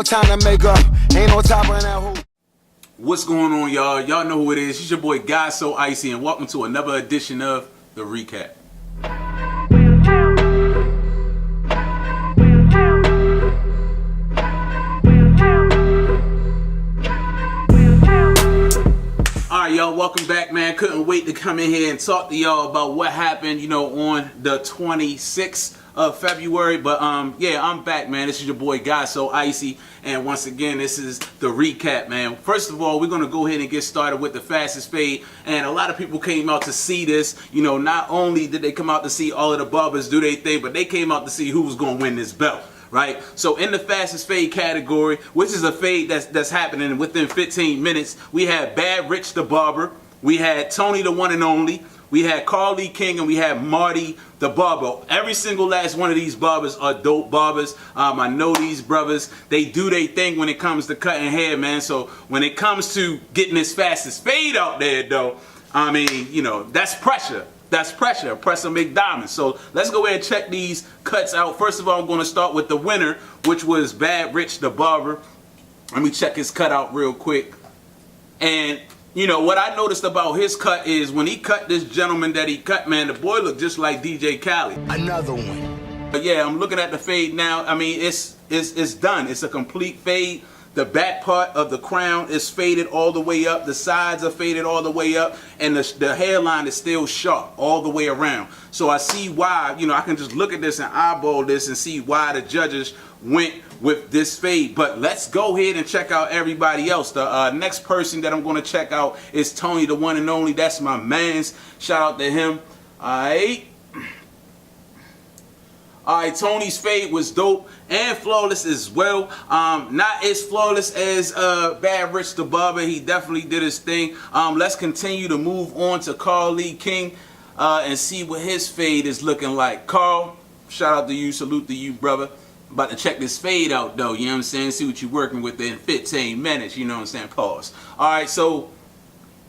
no time to make up. Ain't no top on that hoop. What's going on, y'all? Y'all know who it is. It's your boy God So Icy, and welcome to another edition of The Recap. Alright, y'all, welcome back, man. Couldn't wait to come in here and talk to y'all about what happened, on the 26th of February. But yeah, I'm back, man. This is your boy God So Icy, and once again, this is The Recap, man. First of all, we're gonna go ahead and get started with the fastest fade, and a lot of people came out to see this. Not only did they come out to see all of the barbers do their thing, but they came out to see who was gonna win this belt. Right, so in the fastest fade category, which is a fade that's happening within 15 minutes, we had Bad Rich the Barber, we had Tony the One and Only, we had Carl Lee King, and we had Marty the Barber. Every single last one of these barbers are dope barbers. I know these brothers, they do their thing when it comes to cutting hair, man. So when it comes to getting this fastest fade out there, though, I mean, that's pressure. That's pressure. Pressure make diamonds. So let's go ahead and check these cuts out. First of all, I'm going to start with the winner, which was Bad Rich the Barber. Let me check his cut out real quick. And, what I noticed about his cut is when he cut this gentleman that he cut, man, the boy looked just like DJ Khaled. Another one. But yeah, I'm looking at the fade now. I mean, it's done. It's a complete fade. The back part of the crown is faded all the way up. The sides are faded all the way up. And the hairline is still sharp all the way around. So I see why, I can just look at this and eyeball this and see why the judges went with this fade. But let's go ahead and check out everybody else. The next person that I'm going to check out is Tony the One and Only. That's my man's. Shout out to him. Alright, Tony's fade was dope and flawless as well. Not as flawless as Bad Rich the Barber. He definitely did his thing. Let's continue to move on to Carl Lee King and see what his fade is looking like. Carl, shout out to you. Salute to you, brother. About to check this fade out, though. You know what I'm saying? See what you're working with in 15 minutes. You know what I'm saying? Pause. Alright, so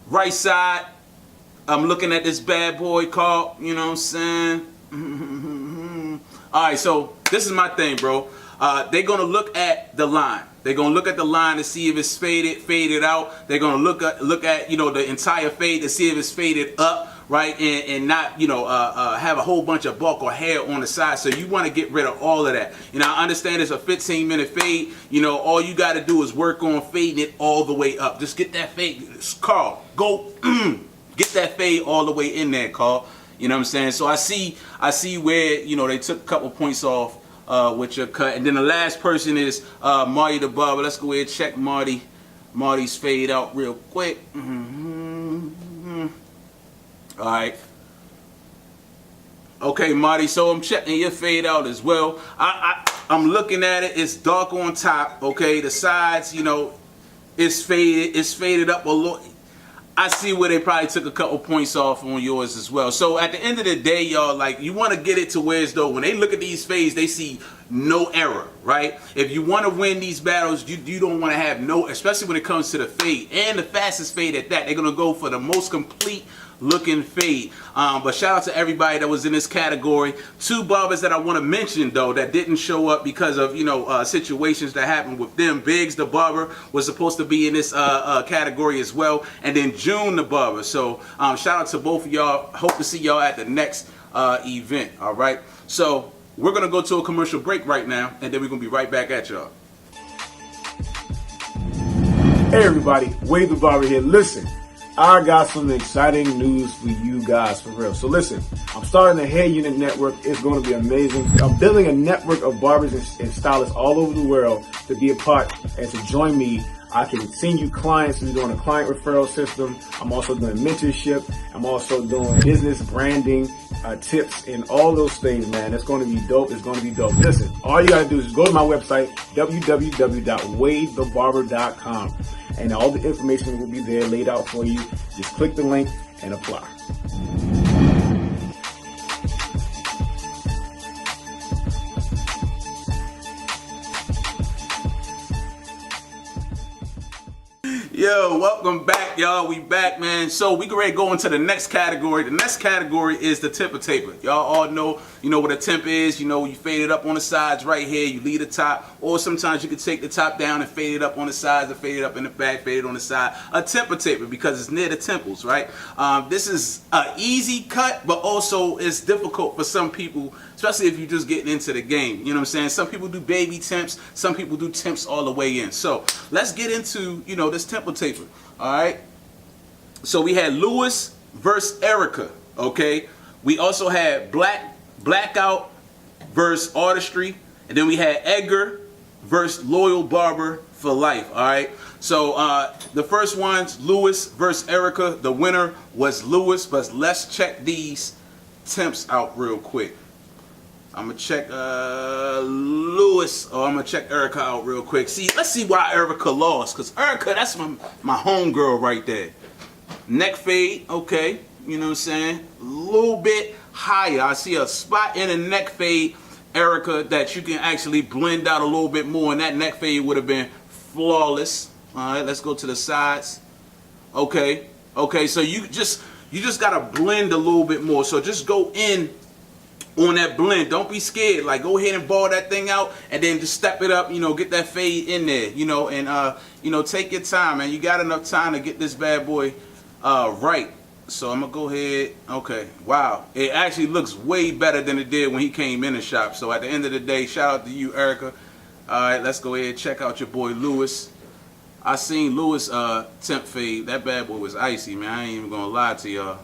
right side, I'm looking at this bad boy, Carl. You know what I'm saying? Alright, so this is my thing, bro. They're going to look at the line. They're going to look at the line to see if it's faded out. They're going to look at the entire fade to see if it's faded up, right? And not, have a whole bunch of bulk or hair on the side. So you want to get rid of all of that. I understand it's a 15-minute fade. All you got to do is work on fading it all the way up. Just get that fade. Carl, go get that fade all the way in there, Carl. You know what I'm saying? So I see where, they took a couple points off with your cut. And then the last person is Marty the Barber. Let's go ahead and check Marty's fade out real quick. All right. Okay, Marty, so I'm checking your fade out as well. I'm looking at it. It's dark on top, okay? The sides, it's faded. It's faded up a little. I see where they probably took a couple points off on yours as well. So at the end of the day, y'all, you want to get it to where as though when they look at these fades, they see no error, right? If you want to win these battles, you don't want to have no, especially when it comes to the fade and the fastest fade at that. They're going to go for the most complete looking fade. But shout out to everybody that was in this category. Two barbers that I want to mention, though, that didn't show up because of situations that happened with them. Biggs the Barber was supposed to be in this category as well, and then June the Barber. So shout out to both of y'all. Hope to see y'all at the next event. All right, so we're gonna go to a commercial break right now, and then we're gonna be right back at y'all. Hey everybody, BOWIE the Barber here. Listen, I got some exciting news for you guys, for real. So listen, I'm starting a hair unit network. It's going to be amazing. I'm building a network of barbers and stylists all over the world to be a part and to join me. I can send you clients. We're doing a client referral system. I'm also doing mentorship. I'm also doing business branding, tips, and all those things, man. It's going to be dope. It's going to be dope. Listen, all you got to do is go to my website, www.wadethebarber.com. And all the information will be there laid out for you. Just click the link and apply. Yo, Yo, welcome back, y'all. We back, man. So we ready to go into the next category. The next category is the temper taper. Y'all all know, you know what a temper is. You know, you fade it up on the sides right here. You leave the top, or sometimes you can take the top down and fade it up on the sides, or fade it up in the back, fade it on the side. A temper taper because it's near the temples, right? This is an easy cut, but also it's difficult for some people, especially if you're just getting into the game. You know what I'm saying? Some people do baby temps, some people do temps all the way in. So let's get into, you know, this temper taper. All right. So we had Lewis versus Erica. Okay. We also had Blackout versus Artistry, and then we had Edgar versus Loyal Barber for Life. All right. So the first one's Lewis versus Erica. The winner was Lewis, but let's check these temps out real quick. I'm gonna check Lewis, or I'm gonna check Erica out real quick. See, let's see why Erica lost, cause Erica, that's my homegirl right there. Neck fade, okay, you know what I'm saying? A little bit higher. I see a spot in a neck fade, Erica, that you can actually blend out a little bit more, and that neck fade would have been flawless. All right, let's go to the sides. Okay, so you just gotta blend a little bit more. So just go in on that blend. Don't be scared. Like, go ahead and ball that thing out, and then just step it up, you know, get that fade in there, you know, and you know, take your time, man. You got enough time to get this bad boy right. So I'm gonna go ahead. Okay, wow, it actually looks way better than it did when he came in the shop. So at the end of the day, shout out to you, Erica. All right, let's go ahead and check out your boy Lewis. I seen Lewis temp fade. That bad boy was icy, man. I ain't even gonna lie to y'all.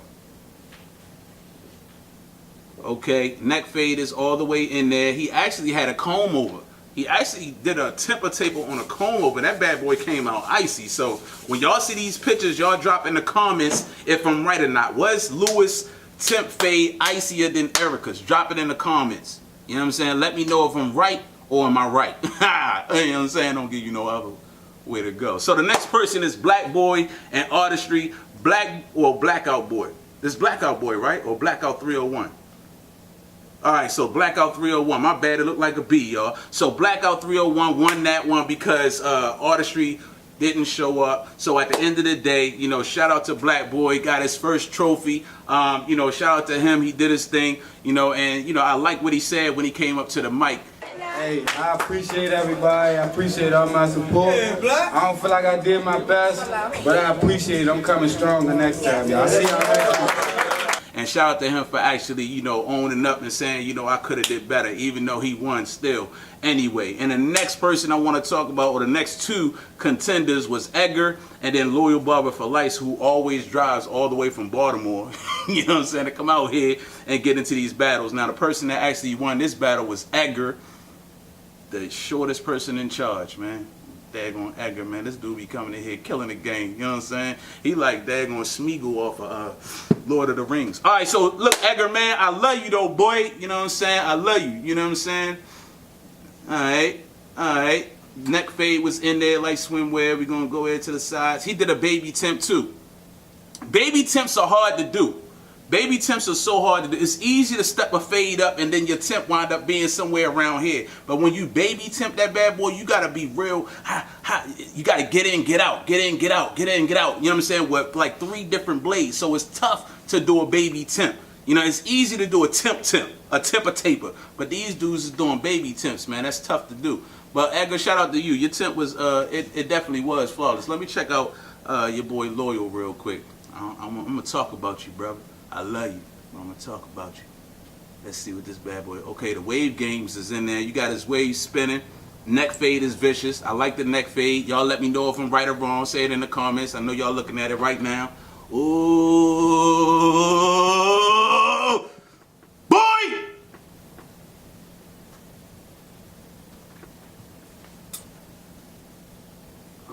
Okay, neck fade is all the way in there. He actually had a comb over. He actually did a temper taper on a comb over. That bad boy came out icy. So when y'all see these pictures, y'all drop in the comments if I'm right or not. Was Lewis temp fade icier than Erica's? Drop it in the comments. You know what I'm saying? Let me know if I'm right or am I right. You know what I'm saying? Don't give you no other way to go. So the next person is Black Boy and Artistry. Blackout Boy. This Blackout Boy, right? Or Blackout 301. Alright, so Blackout 301. My bad, it looked like a B, y'all. So Blackout 301 won that one because Artistry didn't show up. So at the end of the day, you know, shout out to Black Boy, got his first trophy. You know, shout out to him, he did his thing, you know, and you know, I like what he said when he came up to the mic. Hey, I appreciate everybody. I appreciate all my support. I don't feel like I did my best, but I appreciate it. I'm coming stronger next time, y'all. I see y'all next time. And shout out to him for actually, you know, owning up and saying, you know, I could have did better, even though he won still. Anyway, and the next person I want to talk about, or the next two contenders, was Edgar and then Loyal Barber for Life, who always drives all the way from Baltimore, you know what I'm saying, to come out here and get into these battles. Now, the person that actually won this battle was Edgar, the shortest person in charge, man. Daggone Edgar, man. This dude be coming in here killing the game. You know what I'm saying? He like daggone Smeagol off of Lord of the Rings. All right, so look, Edgar, man, I love you though, boy. You know what I'm saying? I love you. You know what I'm saying? All right. Neck fade was in there like swimwear. We're gonna go ahead to the sides. He did a baby temp too. Baby temps are hard to do. Baby temps are so hard to do. It's easy to step a fade up and then your temp wind up being somewhere around here. But when you baby temp that bad boy, you gotta be real. You gotta get in, get out, get in, get out, get in, get out. You know what I'm saying? With like 3 different blades. So it's tough to do a baby temp. You know, it's easy to do a temper taper. But these dudes is doing baby temps, man. That's tough to do. But Edgar, shout out to you. Your temp was, it definitely was flawless. Let me check out your boy Loyal real quick. I'm gonna talk about you, brother. I love you, but I'm gonna talk about you. Let's see what this bad boy. Okay, the wave games is in there. You got his wave spinning. Neck fade is vicious. I like the neck fade. Y'all let me know if I'm right or wrong. Say it in the comments. I know y'all looking at it right now. Ooh, boy!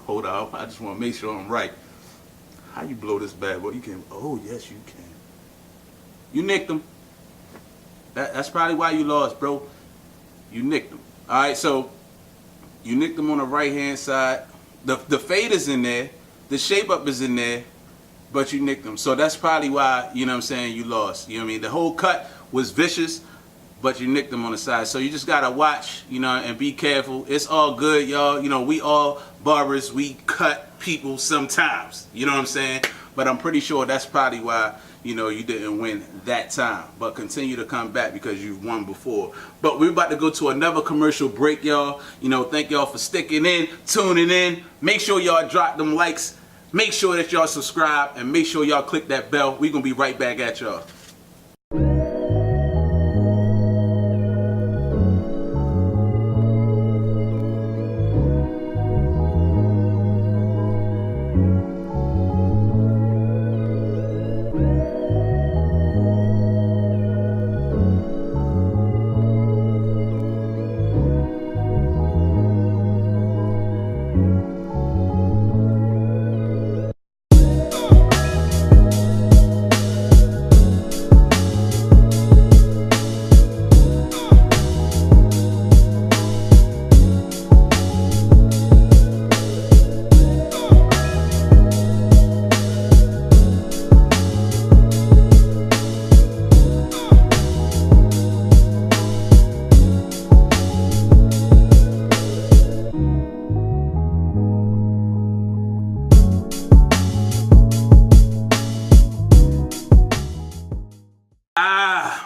Hold on. I just want to make sure I'm right. How you blow this bad boy? You can. Oh yes, you can. You nicked him. That's probably why you lost, bro. You nicked him. All right, so you nicked him on the right-hand side. The fade is in there. The shape up is in there, but you nicked him. So that's probably why, you know what I'm saying, you lost. You know what I mean? The whole cut was vicious, but you nicked him on the side. So you just got to watch, you know, and be careful. It's all good, y'all. You know, we all barbers. We cut people sometimes. You know what I'm saying? But I'm pretty sure that's probably why, you know, you didn't win that time. But continue to come back because you've won before. But we're about to go to another commercial break, y'all. You know, thank y'all for sticking in, tuning in. Make sure y'all drop them likes. Make sure that y'all subscribe. And make sure y'all click that bell. We're going to be right back at y'all.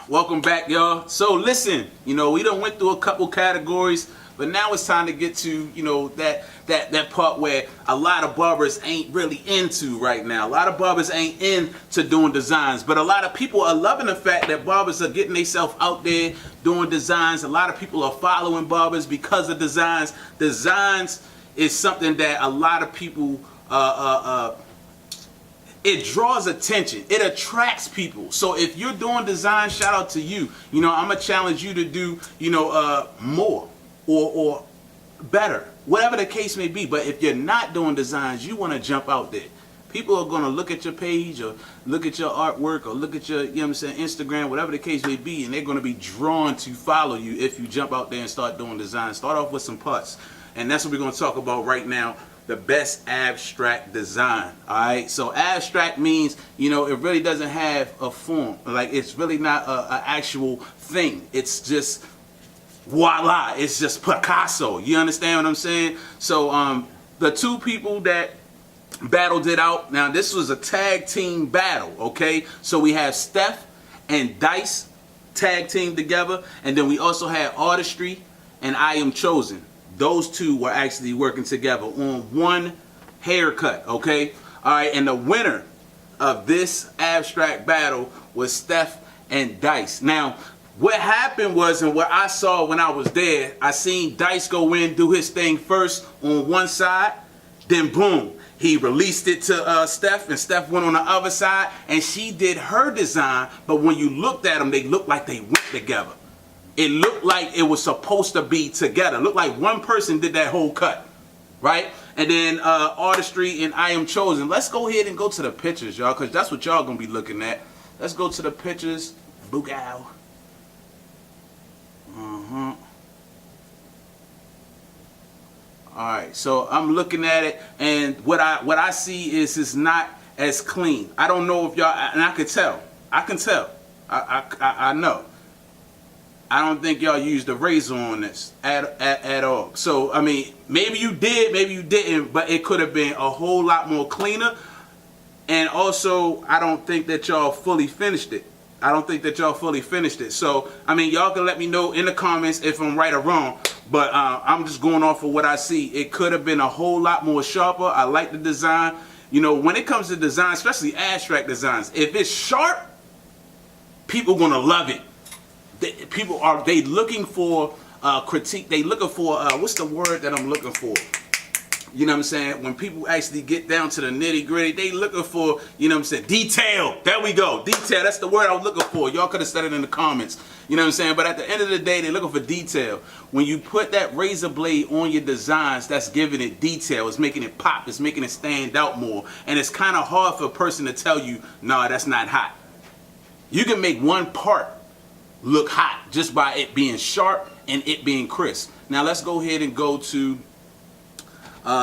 Welcome back, y'all. So listen, you know, we done went through a couple categories, but now it's time to get to, you know, that part where a lot of barbers ain't really into right now. A lot of barbers ain't into doing designs, but a lot of people are loving the fact that barbers are getting themselves out there doing designs. A lot of people are following barbers because of designs. Designs is something that a lot of people it draws attention. It attracts people. So if you're doing design, shout out to you. You know, I'm going to challenge you to do, you know, more or better, whatever the case may be. But if you're not doing designs, you want to jump out there. People are going to look at your page or look at your artwork or look at your, you know what I'm saying, Instagram, whatever the case may be, and they're going to be drawn to follow you if you jump out there and start doing design. Start off with some parts. And that's what we're going to talk about right now. The best abstract design. All right, so abstract means, you know, it really doesn't have a form. Like, it's really not an actual thing. It's just voila, it's just Picasso. You understand what I'm saying? So the two people that battled it out, now this was a tag team battle, okay? So we have Steph and Dice tag team together, and then we also had Artistry and I Am Chosen. Those two were actually working together on one haircut, okay? All right, and the winner of this abstract battle was Steph and Dice. Now, what happened was, and what I saw when I was there, I seen Dice go in, do his thing first on one side, then boom, he released it to Steph, and Steph went on the other side, and she did her design, but when you looked at them, they looked like they went together. It looked like it was supposed to be together. It looked like one person did that whole cut, right? And then Artistry and I Am Chosen. Let's go ahead and go to the pictures, y'all, because that's what y'all going to be looking at. Let's go to the pictures. Boogow. All right, so I'm looking at it, and what I see is it's not as clean. I don't know if y'all, and I can tell. I can tell. I know. I don't think y'all used a razor on this at all. So, I mean, maybe you did, maybe you didn't, but it could have been a whole lot more cleaner. And also, I don't think that y'all fully finished it. I don't think that y'all fully finished it. So, I mean, y'all can let me know in the comments if I'm right or wrong. But I'm just going off of what I see. It could have been a whole lot more sharper. I like the design. You know, when it comes to design, especially abstract designs, if it's sharp, people are going to love it. People are looking for critique. They looking for what's the word that I'm looking for? You know what I'm saying? When people actually get down to the nitty gritty, they looking for, you know what I'm saying, detail. There we go, detail. That's the word I was looking for. Y'all could have said it in the comments. You know what I'm saying? But at the end of the day, they're looking for detail. When you put that razor blade on your designs, that's giving it detail. It's making it pop. It's making it stand out more. And it's kind of hard for a person to tell you, nah, that's not hot. You can make one part look hot just by it being sharp and it being crisp. Now let's go ahead and go to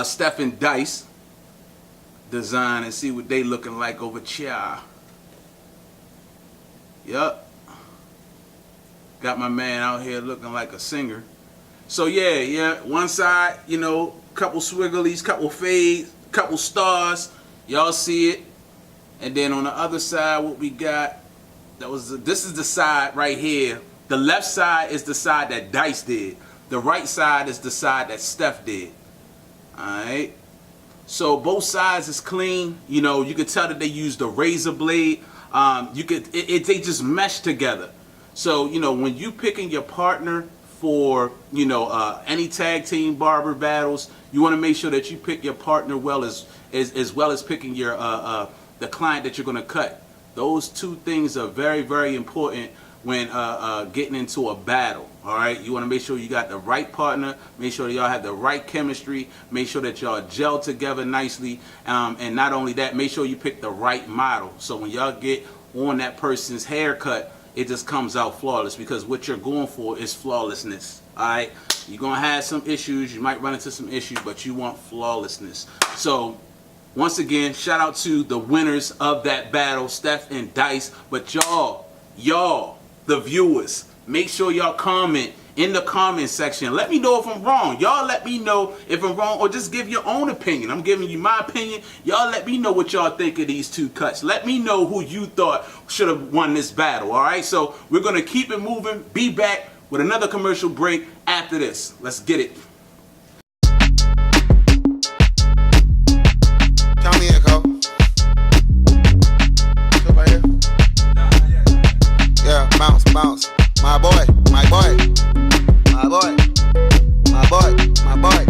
Steph and Dice design and see what they looking like over here. Yup. Got my man out here looking like a singer. So yeah, one side, you know, couple swigglies, couple fades, couple stars. Y'all see it. And then on the other side, what we got, this is the side right here. The left side is the side that Dice did. The right side is the side that Steph did. Alright. So both sides is clean. You know, you could tell that they used a razor blade. They just mesh together. So, you know, when you picking your partner for, you know, any tag team barber battles, you want to make sure that you pick your partner well as well as picking your the client that you're going to cut. Those two things are very, very important when getting into a battle. All right, you want to make sure you got the right partner, make sure y'all have the right chemistry, make sure that y'all gel together nicely, and not only that, make sure you pick the right model. So when y'all get on that person's haircut, it just comes out flawless, because what you're going for is flawlessness. All right, you're gonna have some issues, you might run into some issues, but you want flawlessness. So once again, shout out to the winners of that battle, Steph and Dice. But y'all, the viewers, make sure y'all comment in the comment section. Let me know if I'm wrong. Y'all let me know if I'm wrong, or just give your own opinion. I'm giving you my opinion. Y'all let me know what y'all think of these two cuts. Let me know who you thought should have won this battle. All right, so we're gonna keep it moving. Be back with another commercial break after this. Let's get it. Count me in, Cole. Sit right here. Yeah, bounce, bounce. My boy, my boy. My boy. My boy, my boy.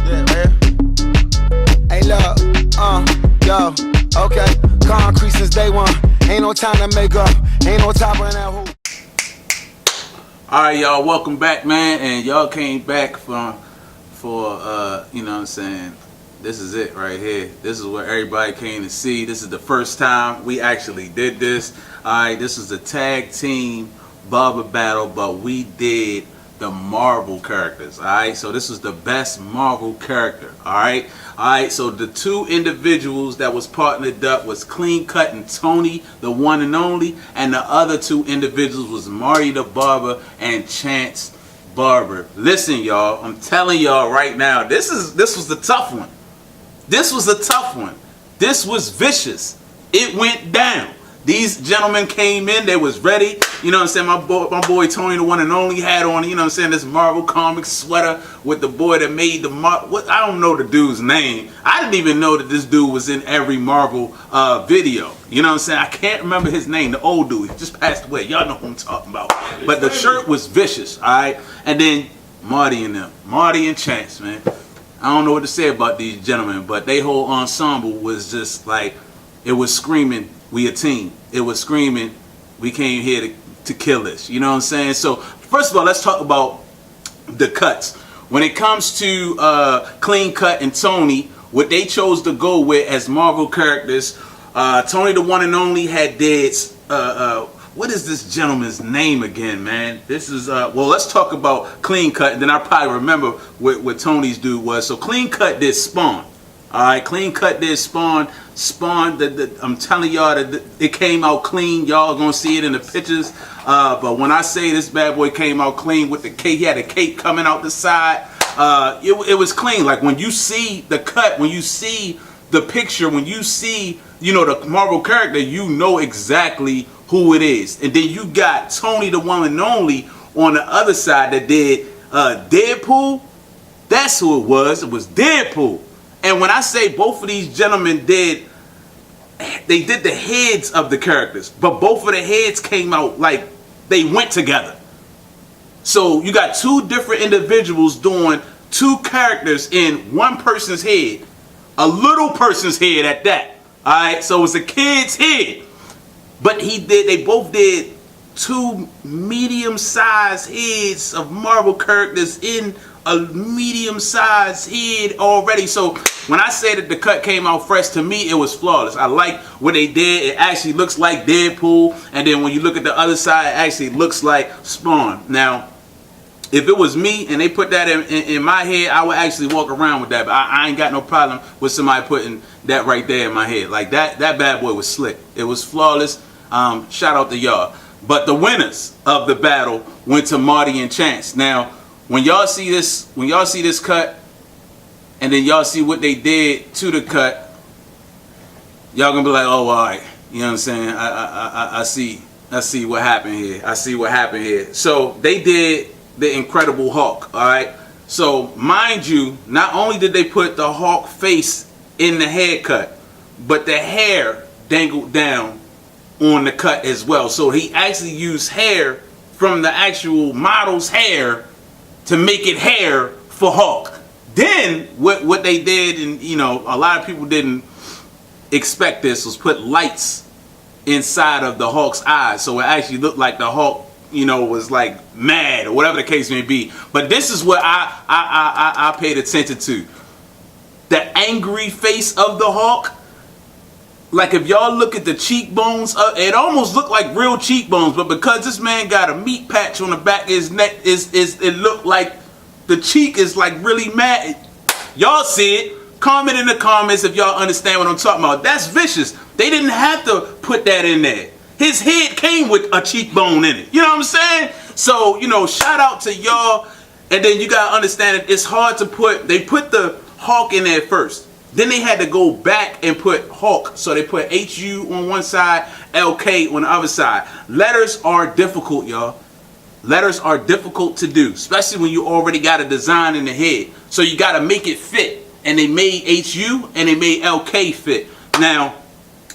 Yeah, right here. Hey, look, yo, okay. Concrete since day one. Ain't no time to make up. Ain't no topper in that hole. Alright, y'all, welcome back, man. And y'all came back for you know what I'm saying, this is it right here. This is what everybody came to see. This is the first time we actually did this. Alright, this is a tag team barber battle, but we did the Marvel characters. Alright, so this is the best Marvel character. Alright, so the two individuals that was partnered up was Clean Cut and Tony, the one and only, and the other two individuals was Marty the Barber and Chance Barber. Listen, y'all, I'm telling y'all right now, this was the tough one. This was a tough one. This was vicious. It went down. These gentlemen came in, they was ready. You know what I'm saying? My boy Tony, the one and only, had on, you know what I'm saying, this Marvel Comics sweater with the boy that made the I don't know the dude's name. I didn't even know that this dude was in every Marvel video. You know what I'm saying? I can't remember his name, the old dude. He just passed away. Y'all know who I'm talking about. But the shirt was vicious, all right? And then Marty and them. Marty and Chance, man. I don't know what to say about these gentlemen, but they whole ensemble was just like, it was screaming, we a team. It was screaming, we came here to kill this. You know what I'm saying? So first of all, let's talk about the cuts. When it comes to Clean Cut and Tony, what they chose to go with as Marvel characters, Tony the one and only had did, what is this gentleman's name again, man? This is, well, let's talk about Clean Cut, and then I'll probably remember what Tony's dude was. So Clean Cut did Spawn. Alright, Clean Cut did Spawn. Spawn, I'm telling y'all that it came out clean. Y'all gonna see it in the pictures. But when I say this bad boy came out clean with the cape, he had a cape coming out the side. It was clean. Like when you see the cut, when you see the picture, when you see, you know, the Marvel character, you know exactly who it is. And then you got Tony the one and only on the other side that did Deadpool. That's who it was. It was Deadpool. And when I say both of these gentlemen did the heads of the characters, but both of the heads came out like they went together. So you got two different individuals doing two characters in one person's head, a little person's head at that. All right, so it's a kid's head, but they both did two medium-sized heads of Marvel characters in a medium-sized head already. So when I say that the cut came out fresh, to me it was flawless. I like what they did. It actually looks like Deadpool, and then when you look at the other side, it actually looks like Spawn. Now, if it was me and they put that in my head, I would actually walk around with that. But I ain't got no problem with somebody putting that right there in my head. Like that bad boy was slick. It was flawless. Shout out to y'all. But the winners of the battle went to Marty and Chance. Now, when y'all see this cut, and then y'all see what they did to the cut, y'all gonna be like, oh, all right, you know what I'm saying? I see what happened here. I see what happened here. So they did the Incredible Hulk, all right? So mind you, not only did they put the Hulk face in the haircut, but the hair dangled down on the cut as well. So he actually used hair from the actual model's hair to make it hair for Hulk. Then what they did, and you know, a lot of people didn't expect this, was put lights inside of the Hulk's eyes, so it actually looked like the Hulk, you know, was like mad or whatever the case may be. But this is what I paid attention to: the angry face of the Hulk. Like if y'all look at the cheekbones, it almost looked like real cheekbones, but because this man got a meat patch on the back of his neck, it looked like the cheek is like really mad. Y'all see it? Comment in the comments if y'all understand what I'm talking about. That's vicious. They didn't have to put that in there. His head came with a cheekbone in it. You know what I'm saying? So, you know, shout out to y'all. And then you gotta understand it, it's hard to put, they put the Hulk in there first. Then they had to go back and put Hulk. So they put HU on one side, LK on the other side. Letters are difficult, y'all. Letters are difficult to do, especially when you already got a design in the head. So you got to make it fit. And they made HU and they made LK fit. Now,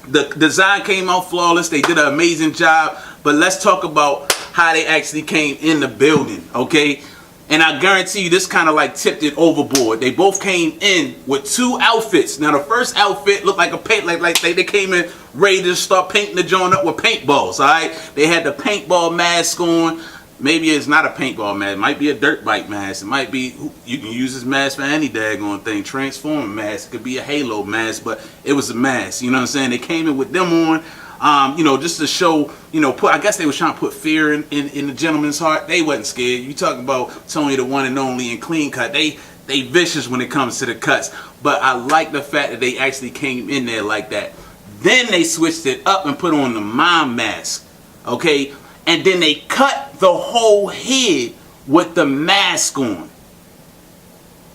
the design came out flawless. They did an amazing job. But let's talk about how they actually came in the building, okay? And I guarantee you this kind of like tipped it overboard. They both came in with two outfits. Now, the first outfit looked like a paint, like they came in ready to start painting the joint up with paintballs, all right? They had the paintball mask on. Maybe it's not a paintball mask. It might be a dirt bike mask. It might be, you can use this mask for any daggone thing. Transformer mask. It could be a Halo mask, but it was a mask. You know what I'm saying? They came in with them on, you know, just to show, you know, I guess they was trying to put fear in the gentleman's heart. They wasn't scared. You talking about Tony the one and only and clean cut. They vicious when it comes to the cuts. But I like the fact that they actually came in there like that. Then they switched it up and put on the mom mask. Okay? And then they cut the whole head with the mask on.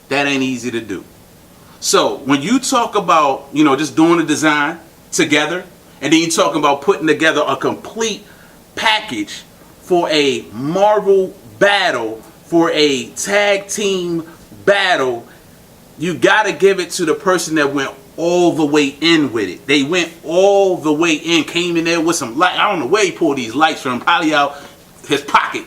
That ain't easy to do. So when you talk about, you know, just doing the design together, and then you talk about putting together a complete package for a Marvel battle, for a tag team battle, you got to give it to the person that went all the way in with it. They went all the way in, came in there with some light. I don't know where he pulled these lights from, probably out his pocket.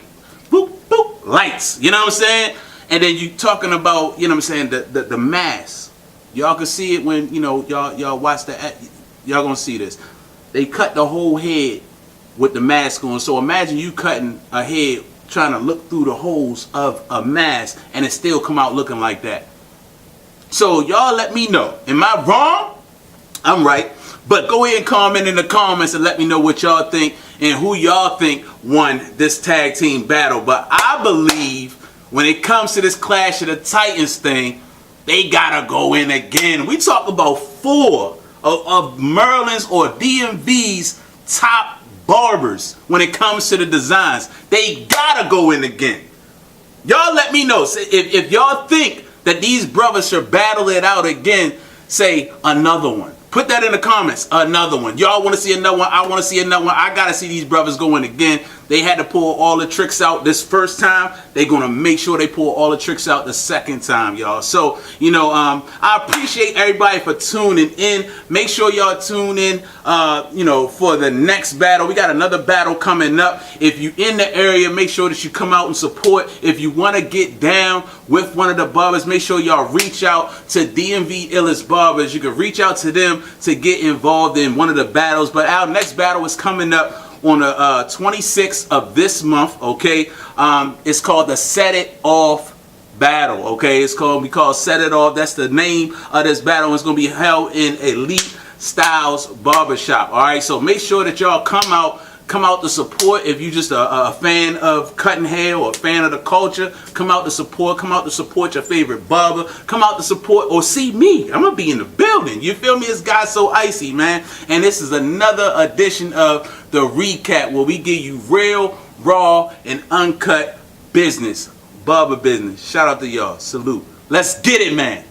Boop, boop, lights. You know what I'm saying? And then you talking about, you know what I'm saying, the mask. Y'all can see it when, you know, y'all watch the, y'all gonna see this. They cut the whole head with the mask on. So imagine you cutting a head trying to look through the holes of a mask and it still come out looking like that. So y'all let me know. Am I wrong? I'm right. But go ahead and comment in the comments and let me know what y'all think and who y'all think won this tag team battle. But I believe when it comes to this Clash of the Titans thing, they gotta go in again. We talk about 4 of Merlin's or DMV's top barbers when it comes to the designs. They gotta go in again. Y'all let me know. If y'all think that these brothers should battle it out again, say another one. Put that in the comments. Another one. Y'all want to see another one? I want to see another one. I got to see these brothers going again. They had to pull all the tricks out this first time. They're going to make sure they pull all the tricks out the second time, y'all. So, you know, I appreciate everybody for tuning in. Make sure y'all tune in, you know, for the next battle. We got another battle coming up. If you in the area, make sure that you come out and support. If you want to get down with one of the barbers, make sure y'all reach out to DMV Illest Barbers. You can reach out to them to get involved in one of the battles. But our next battle is coming up on the 26th of this month, okay? It's called the Set It Off Battle, okay? It's called, we call Set It Off. That's the name of this battle. It's going to be held in Elite Styles Barbershop, all right? So make sure that y'all come out to support. If you just a fan of cutting hair or a fan of the culture, come out to support your favorite barber, come out to support or see me. I'm gonna be in the building, you feel me? It's got so icy, man. And this is another edition of the recap where we give you real, raw, and uncut business, barber business. Shout out to y'all. Salute. Let's get it, man.